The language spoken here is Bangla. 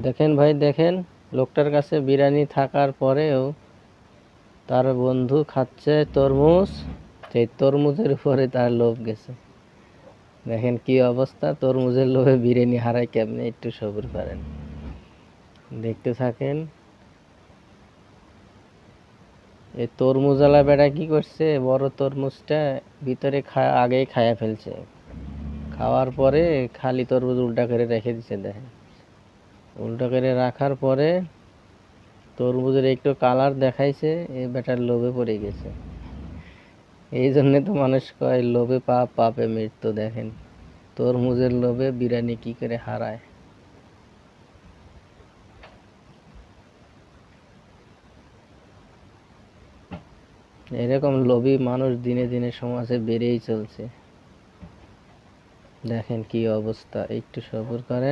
দেখেন ভাই, দেখেন লোকটার কাছে বিরিয়ানি থাকার পরেও তার বন্ধু খাচ্ছে তরমুজ। সেই তরমুজের উপরে তার লোভ গেছে। দেখেন কি অবস্থা, তরমুজের লোভে বিরিয়ানি হারায় কেমনে, একটু সবুর করেন, দেখতে থাকেন। এই তরমুজওয়ালা বেটা কি করছে, বড় তরমুজটা ভিতরে আগেই খায়া ফেলছে। খাওয়ার পরে খালি তরমুজ উল্টা করে রেখে দিছে। দেখেন, উল্টা করে রাখার পরে তরমুজের একটু কালার দেখাইছে, এই বেটার লোভে পড়ে গেছে। এই জন্যে তো মানুষ কয় লোভে পাপ, পাপে মৃত্যু। দেখেন তরমুজের লোভে বিরিয়ানি কি করে হারায়। এরকম লোভী মানুষ দিনে দিনে সমাজে বেড়েই চলছে। দেখেন কি অবস্থা, একটু সবুর করেন।